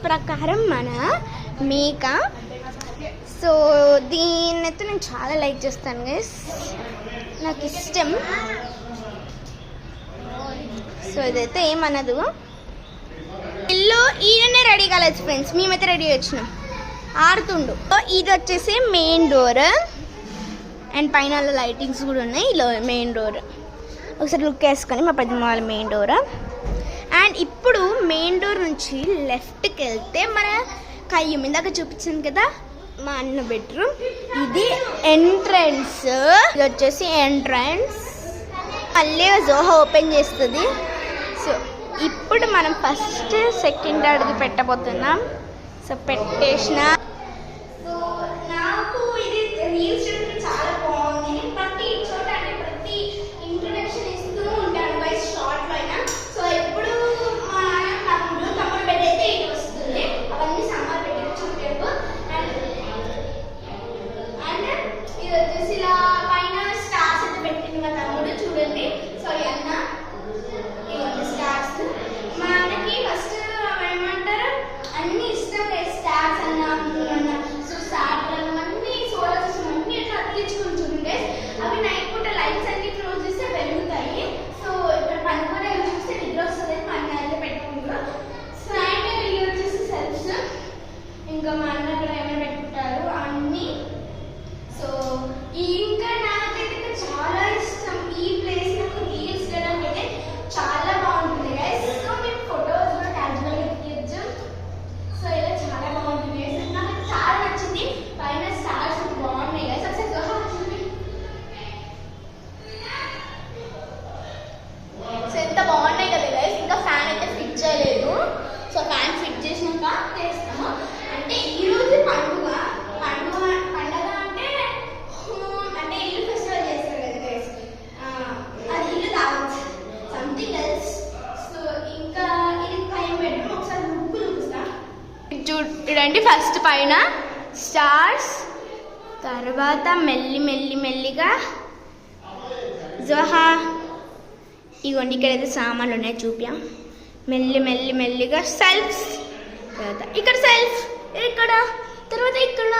ప్రకారం మన మేక. సో దీన్నైతే నేను చాలా లైక్ చేస్తాను గైస్, నాకు ఇష్టం. సో ఇదైతే ఏమనదు. ఇల్లు ఈయననే రెడీ కాలేదు ఫ్రెండ్స్, మేమైతే రెడీ వచ్చినాం, ఆడుతుండు. ఇది వచ్చేసి మెయిన్ డోర్ అండ్ పైన లైటింగ్స్ కూడా ఉన్నాయి. ఇలా మెయిన్ డోర్ ఒకసారి లుక్ వేసుకొని మా పెద్దమ్మ వాళ్ళ మెయిన్ డోర్. అండ్ ఇప్పుడు మెయిన్ డోర్ నుంచి లెఫ్ట్కి వెళ్తే మన కయ్య మీదాక చూపించాను కదా మా అన్న బెడ్రూమ్, ఇది ఎంట్రన్స్. ఇది వచ్చేసి ఎంట్రన్స్. మళ్ళీ జోహా ఓపెన్ చేస్తుంది. సో ఇప్పుడు మనం ఫస్ట్ సెకండ్ అడుగు పెట్టబోతున్నాం. సో పెట్టేసిన. సో నాకు ఇది రీల్స్ చాలా బాగుంది. ప్రతి చోట అంటే ప్రతి ఇంట్రొడక్షన్ ఇస్తూ ఉంటాను బై షార్ట్లో అయినా. సో ఎప్పుడు మా తమ్ముడు బెడ్ అయితే ఇది వస్తుంది, అవన్నీ సమ్మర్ పెట్టిన చూడేపు. అండ్ ఇది వచ్చేసి ఇలా పైన స్టార్స్ అయితే పెట్టింది మా తమ్ముడు, చూడండి. సో అన్న ఇవన్నీ స్టార్స్. మా అన్నకి ఫస్ట్ ఏమంటారు అన్ని ఇష్టం లేదు, స్టార్స్ అన్న అన్న. సో సాటర్న్ అన్ని సోలార్ సిస్టమ్ అన్ని అట్లా అతికించుకుని చూడండి. అవి నైట్ పూట లైట్స్ అన్ని క్లోజ్ చేస్తే వెలుగుతాయి. సో ఇక్కడ పనుకొని చూస్తే నిద్ర వస్తుంది అని మా అన్న అయితే పెట్టుకుంటారు. సో అండ్ ఇవి వచ్చేసి సెల్ఫ్స్. ఇంకా మా అన్న ఇక్కడ ఏమైనా పెట్టుకుంటారు అన్ని. సో ఇంకా నాకైతే చాలా ఇష్టం ఈ ప్లేస్. నాకు రీల్స్ చేయడానికి అయితే చాలా బాగుంటుంది గైస్. సో మేము ఫొటోస్ కూడా క్యాజువల్గా ఎక్కియచ్చు. సో ఇలా చాలా బాగుంటుంది గైస్, నాకు చాలా నచ్చింది. పైన స్టార్స్ బాగున్నాయి గైస్. ఒకసారి చూడండి. సో ఎంత బాగున్నాయి కదా గైస్. ఇంకా ఫ్యాన్ అయితే ఫిట్ చేయలేదు. సో ఫ్యాన్ ఫిట్ చేసినాక చేస్తాము. అంటే ఈరోజు పండుగ అంటే ఇల్లు ఫెస్టివల్ చేస్తారు కదా గైస్, అది ఇల్లు కావచ్చు సంథింగ్ ఎల్స్. సో ఇంకా ఇది పైన బెడ్రూమ్. ఒకసారి లుక్ చూపిస్తా. చూడండి, ఫస్ట్ పైన స్టార్స్, తర్వాత మెల్లిగా జోహా. ఇగోండి ఇక్కడైతే సామాన్లు ఉన్నాయి చూపియా. మెల్లిగా సెల్ఫ్స్, తర్వాత ఇక్కడ సెల్ఫ్, ఇక్కడ తర్వాత ఇక్కడ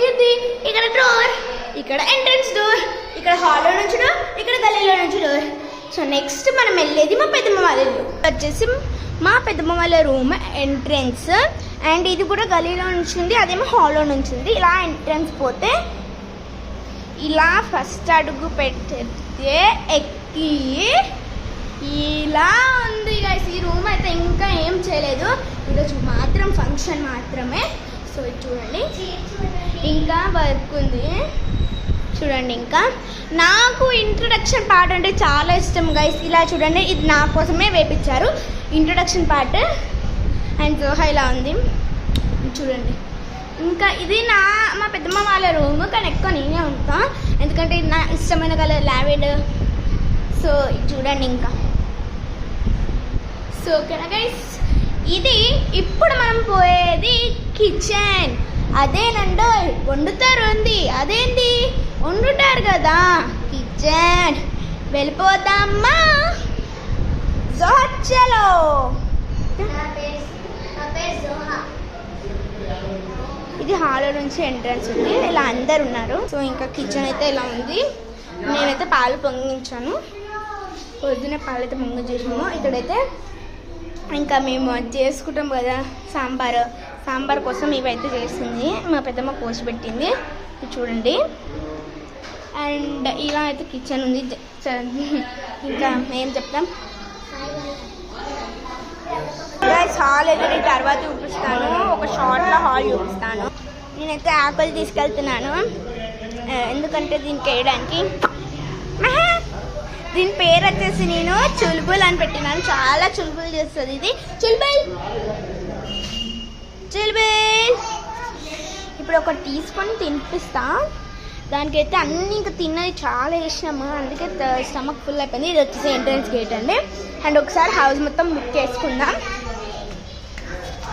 ఇది, ఇక్కడ డోర్, ఇక్కడ ఎంట్రన్స్ డోర్, ఇక్కడ హాల్లో నుంచి డోర్, ఇక్కడ గల్లీలో నుంచి డోర్. సో నెక్స్ట్ మనం వెళ్ళేది మా పెద్దమ్మ వాళ్ళ ఇల్లు. వచ్చేసి మా పెద్దమ్మ వాళ్ళ రూమ్ ఎంట్రన్స్. అండ్ ఇది కూడా గల్లీలో నుంచి ఉంది, అదేమో హాల్లో నుంచి ఉంది. ఇలా ఎంట్రన్స్ పోతే ఇలా ఫస్ట్ అడుగు పెట్టే ఎక్కి ఇలా ఉంది గైస్. ఈ రూమ్ అయితే ఇంకా ఏం చేయలేదు, ఈరోజు మాత్రం ఫంక్షన్ మాత్రమే. సో ఇది చూడండి, ఇంకా వర్క్ ఉంది చూడండి. ఇంకా నాకు ఇంట్రొడక్షన్ పార్ట్ అంటే చాలా ఇష్టం గైస్. ఇలా చూడండి, ఇది నా కోసమే వేపించారు ఇంట్రొడక్షన్ పార్ట్. అండ్ జోహా ఇలా ఉంది చూడండి. ఇంకా ఇది మా పెద్దమ్మ వాళ్ళ రూమ్, కానీ ఎక్కువ నేనే ఉంటా ఎందుకంటే ఇది నా ఇష్టమైన కలర్ లావెండర్. సో ఇది చూడండి. ఇంకా సో ఓకేనా గైస్, ఇది ఇప్పుడు మనం పోయేది కిచెన్. అదేనండో వండుతారు ఉంది, అదేంటి వండుతారు కదా కిచెన్. వెళ్ళిపోతామ్మా. చలో. ఇది హాల్లో నుంచి ఎంట్రన్స్ ఉంది, ఇలా అందరు ఉన్నారు. సో ఇంకా కిచెన్ అయితే ఇలా ఉంది. నేనైతే పాలు పొంగించాను, పొద్దునే పాలు అయితే పొంగించేసాము. ఇక్కడైతే ఇంకా మేము చేసుకుంటాం కదా సాంబార్ కోసం ఇవైతే చేస్తుంది మా పెద్దమ్మ కోసి పెట్టింది చూడండి. అండ్ ఇలా అయితే కిచెన్ ఉంది. ఇంకా ఏం చెప్తాం హాల్ అయితే తర్వాత చూపిస్తాను, ఒక షార్ట్లో హాల్ చూపిస్తాను. నేనైతే ఆకులు తీసుకెళ్తున్నాను ఎందుకంటే దీనికి వేయడానికి. దీని పేరు వచ్చేసి నేను చుల్బుల్ అని పెట్టినాను, చాలా చుల్బుల్ చేస్తుంది ఇది. చుల్బుల్ ఇప్పుడు ఒక టీస్పూన్ తినిపిస్తా. దానికైతే అన్నీ ఇంకా తిన్నది చాలా వేసినాము, అందుకే స్టమక్ ఫుల్ అయిపోయింది. ఇది వచ్చేసి ఎంట్రన్స్ గేట్ అండి. అండ్ ఒకసారి హౌస్ మొత్తం బుక్ చేసుకుందాం.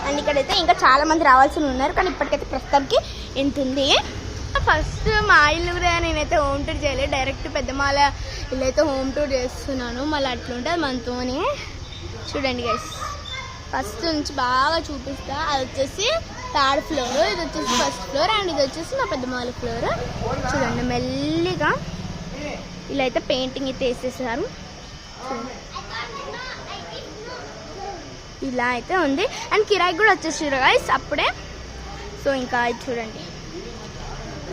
అండ్ ఇక్కడైతే ఇంకా చాలా మంది రావాల్సి ఉన్నారు, కానీ ఇప్పటికైతే ప్రస్తుతానికి ఎంత ఉంది. ఫస్ట్ మా ఇల్లు కూడా నేనైతే హోమ్ టూర్ చేయలేదు, డైరెక్ట్ పెద్దమాల ఇల్లు అయితే హోమ్ టూర్ చేస్తున్నాను. మళ్ళీ అట్లుంటుంది మనతోనే. చూడండి గైస్, ఫస్ట్ నుంచి బాగా చూపిస్తా. అది వచ్చేసి 3rd ఫ్లోర్, ఇది వచ్చేసి 1st ఫ్లోర్, అండ్ ఇది వచ్చేసి మా పెద్దమ్మ వాళ్ళ ఫ్లోర్. చూడండి మెల్లిగా ఇలా అయితే పెయింటింగ్ అయితే వేసేసారు. ఇలా అయితే ఉంది. అండ్ కిరాయి కూడా వచ్చేసారు గాయస్ అప్పుడే. సో ఇంకా ఇది చూడండి.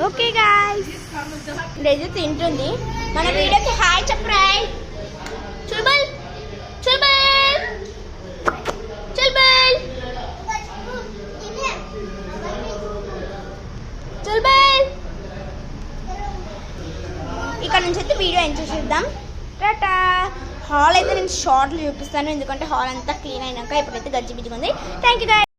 ఓకే గాయస్, ఇదైతే తింటుంది. మన వీడియోకి హాయ్ చెప్పరాయ్. చూబల్ చూబల్ చూబల్ చూబల్. ఇక్కడ నుంచి అయితే వీడియో ఎంజాయ్ చేద్దాం. టాటా. హాల్ అయితే నేను షార్ట్లు చూపిస్తాను, ఎందుకంటే హాల్ అంతా క్లీన్ అయినాక ఇప్పుడైతే గజ్జిబిజ్జిగా ఉంది. Thank you guys.